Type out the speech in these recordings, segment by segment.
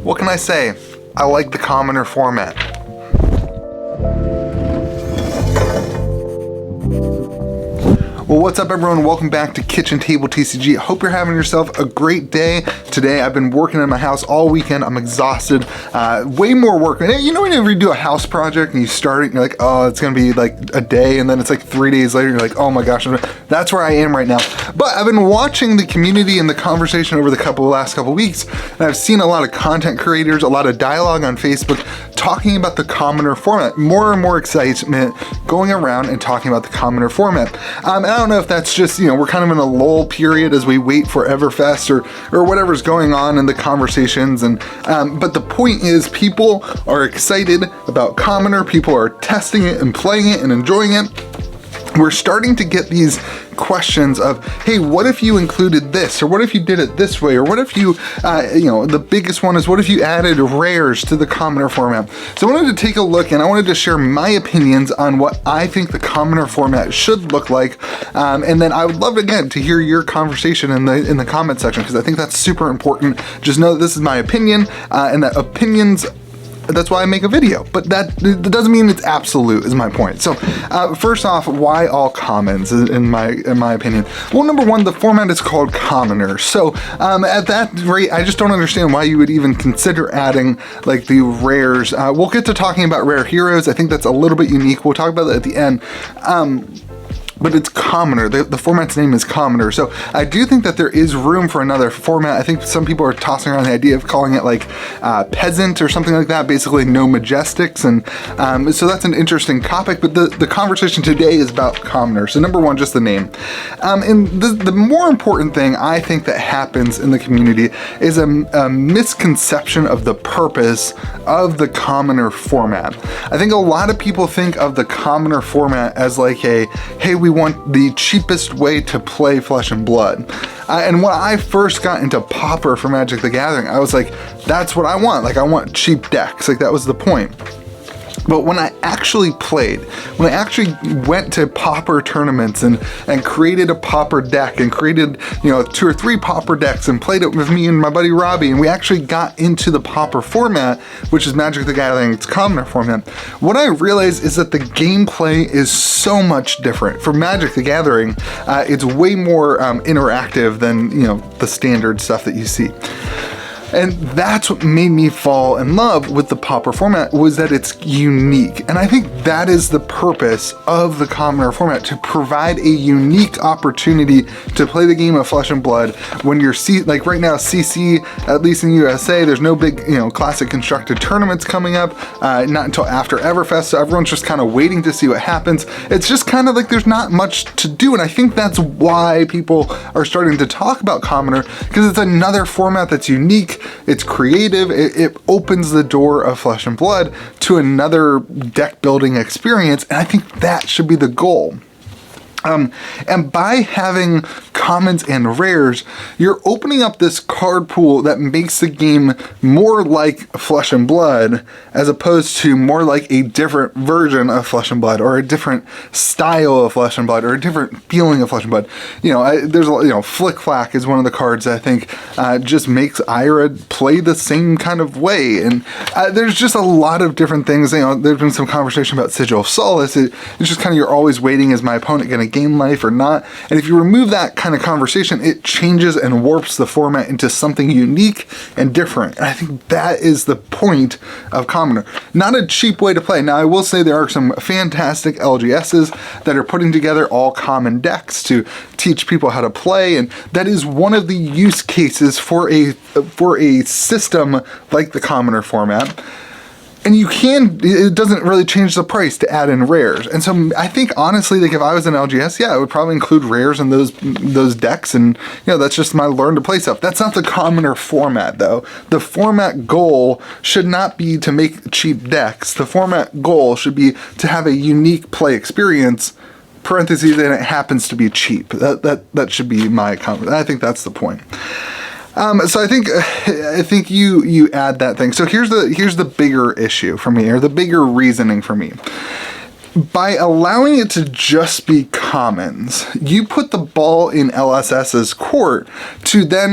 What can I say? I like the commoner format. Well, what's up everyone? Welcome back to Kitchen Table TCG. Hope you're having yourself a great day. Today I've been working in my house all weekend. I'm exhausted. Way more work. You know whenever you do a house project and you start it and you're like, oh, it's gonna be like a day, and then it's like 3 days later and you're like, oh my gosh, that's where I am right now. But I've been watching the community and the conversation over the last couple weeks, and I've seen a lot of content creators, a lot of dialogue on Facebook talking about the commoner format. More and more excitement going around and talking about the commoner format. And I don't know if that's just, we're kind of in a lull period as we wait for Everfest or whatever's going on in the conversations. And but the point is, people are excited about commoner. People are testing it and playing it and enjoying it. We're starting to get these questions of, hey, what if you included this, or what if you did it this way, or what if you, the biggest one is, what if you added rares to the commoner format? So I wanted to take a look, and I wanted to share my opinions on what I think the commoner format should look like, and then I would love, again, to hear your conversation in the comment section, because I think that's super important. Just know that this is my opinion, and that opinions, that's why I make a video, but that doesn't mean it's absolute, is my point. So first off, why all commons in my opinion? Well, number one, the format is called commoner. So at that rate, I just don't understand why you would even consider adding like the rares. We'll get to talking about rare heroes. I think that's a little bit unique. We'll talk about that at the end. But it's commoner. The format's name is commoner. So I do think that there is room for another format. I think some people are tossing around the idea of calling it like peasant or something like that, basically no majestics. And so that's an interesting topic, but the conversation today is about commoner. So number one, just the name. And the more important thing I think that happens in the community is a misconception of the purpose of the commoner format. I think a lot of people think of the commoner format as like hey, we want the cheapest way to play Flesh and Blood. And when I first got into Pauper for Magic the Gathering, I was like, that's what I want. Like, I want cheap decks. Like, that was the point. But when I actually played, when I actually went to Pauper tournaments and created a Pauper deck and created, 2 or 3 Pauper decks and played it with me and my buddy Robbie, and we actually got into the Pauper format, which is Magic the Gathering's commoner format, what I realized is that the gameplay is so much different. For Magic the Gathering, it's way more interactive than, the standard stuff that you see. And that's what made me fall in love with the Pauper format, was that it's unique. And I think that is the purpose of the commoner format, to provide a unique opportunity to play the game of Flesh and Blood when you're, like right now, CC, at least in USA, there's no big, classic constructed tournaments coming up, not until after Everfest, so everyone's just kind of waiting to see what happens. It's just kind of like there's not much to do, and I think that's why people are starting to talk about commoner, because it's another format that's unique. It's creative. It opens the door of Flesh and Blood to another deck building experience, and I think that should be the goal. And by having commons and rares, you're opening up this card pool that makes the game more like Flesh and Blood, as opposed to more like a different version of Flesh and Blood, or a different style of Flesh and Blood, or a different feeling of Flesh and Blood. There's Flick Flack is one of the cards that I think just makes Ira play the same kind of way. And there's just a lot of different things. There's been some conversation about Sigil of Solace. It's just kind of, you're always waiting, is my opponent going to gain life or not? And if you remove that kind of conversation, it changes and warps the format into something unique and different. And I think that is the point of commoner. Not a cheap way to play. Now, I will say there are some fantastic LGSs that are putting together all common decks to teach people how to play, and that is one of the use cases for a system like the commoner format. And it doesn't really change the price to add in rares. And so I think, honestly, like if I was an LGS, I would probably include rares in those decks. And, that's just my learn to play stuff. That's not the commoner format, though. The format goal should not be to make cheap decks. The format goal should be to have a unique play experience, parentheses, and it happens to be cheap. That should be my comment. I think that's the point. So I think you add that thing. So here's the bigger issue for me, or the bigger reasoning for me. By allowing it to just be commons, you put the ball in LSS's court to then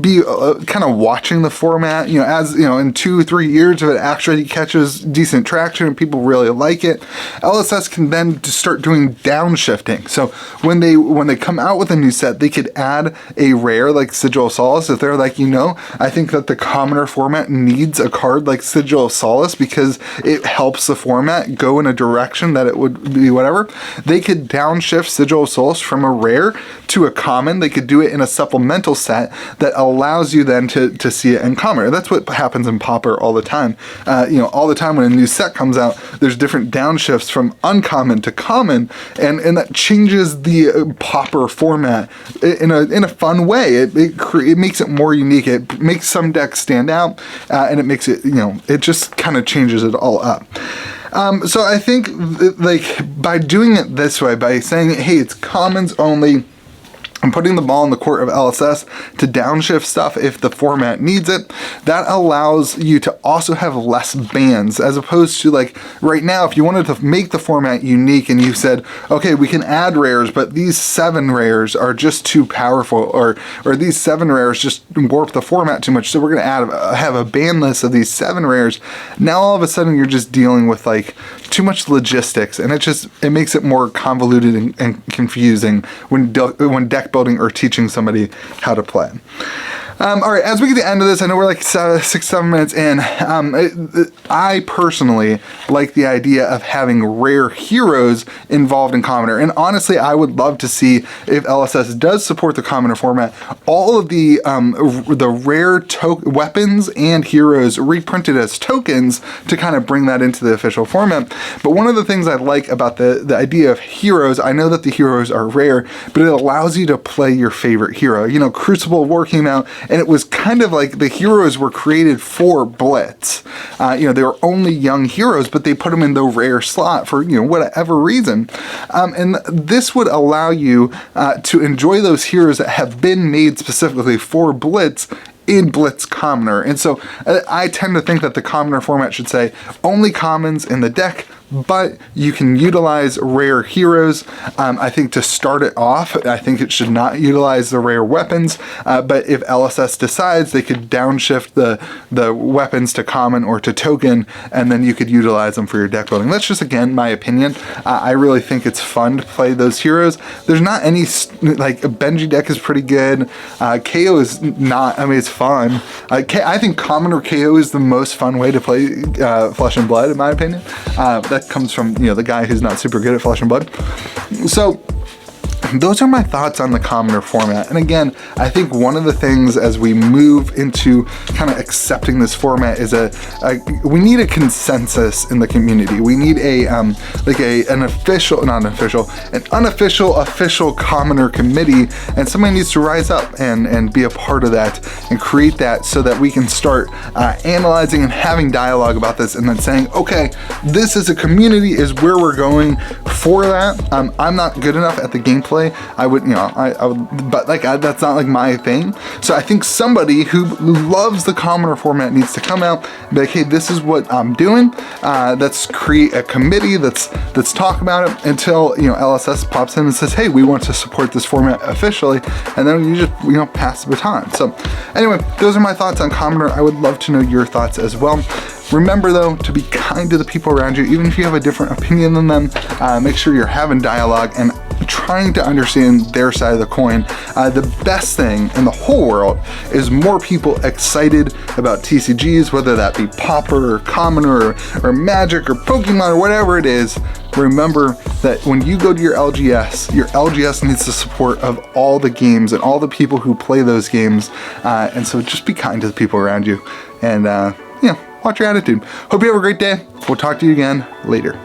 be kind of watching the format, as in 2-3 years, if it actually catches decent traction and people really like it, LSS can then start doing downshifting. So when they come out with a new set, they could add a rare like Sigil of Solace. If they're like, I think that the commoner format needs a card like Sigil of Solace because it helps the format go in a direction that it would be whatever, they could downshift Sigil of Solace from a rare to a common. They could do it in a supplemental set that allows you then to see it in commoner. That's what happens in Pauper all the time. All the time when a new set comes out, there's different downshifts from uncommon to common, and that changes the Pauper format in a fun way. It makes it more unique. It makes some decks stand out, and it makes it, it just kind of changes it all up. So I think by doing it this way, by saying, hey, it's commons only, and putting the ball in the court of LSS to downshift stuff if the format needs it, that allows you to also have less bans, as opposed to right now, if you wanted to make the format unique and you said, okay, we can add rares, but these 7 rares are just too powerful, or these 7 rares just warp the format too much, so we're going to have a ban list of these 7 rares. Now all of a sudden you're just dealing with too much logistics, and it makes it more convoluted and confusing when deck building or teaching somebody how to play. All right, as we get to the end of this, I know we're 6-7 minutes in. I personally like the idea of having rare heroes involved in commoner, and honestly, I would love to see, if LSS does support the commoner format, all of the rare weapons and heroes reprinted as tokens to kind of bring that into the official format. But one of the things I like about the idea of heroes, I know that the heroes are rare, but it allows you to play your favorite hero. Crucible War came out, and it was kind of like the heroes were created for Blitz. They were only young heroes, but they put them in the rare slot for whatever reason. And this would allow you to enjoy those heroes that have been made specifically for Blitz in Blitz Commoner. And so I tend to think that the Commoner format should say only commons in the deck, but you can utilize rare heroes. I think to start it off, I think it should not utilize the rare weapons, but if LSS decides, they could downshift the weapons to common or to token, and then you could utilize them for your deck building. That's just, again, my opinion. I really think it's fun to play those heroes. There's not any, a Benji deck is pretty good. KO is not, it's fun. I think Commoner KO is the most fun way to play Flesh and Blood, in my opinion. That comes from the guy who's not super good at Flesh and Blood. So those are my thoughts on the commoner format. And again, I think one of the things as we move into kind of accepting this format is we need a consensus in the community. We need an unofficial official commoner committee, and somebody needs to rise up and be a part of that and create that, so that we can start analyzing and having dialogue about this, and then saying, okay, this as a community is where we're going for that. I'm not good enough at the gameplay. I would, but that's not my thing. So I think somebody who loves the commoner format needs to come out and be like, hey, this is what I'm doing. Let's create a committee. Let's talk about it until LSS pops in and says, hey, we want to support this format officially, and then you just pass the baton. So anyway, those are my thoughts on commoner. I would love to know your thoughts as well. Remember, though, to be kind to the people around you, even if you have a different opinion than them. Make sure you're having dialogue and trying to understand their side of the coin. The best thing in the whole world is more people excited about TCGs, whether that be Pauper or Commoner or Magic or Pokemon or whatever it is. Remember that when you go to your LGS needs the support of all the games and all the people who play those games. And so just be kind to the people around you, and watch your attitude. Hope you have a great day. We'll talk to you again later.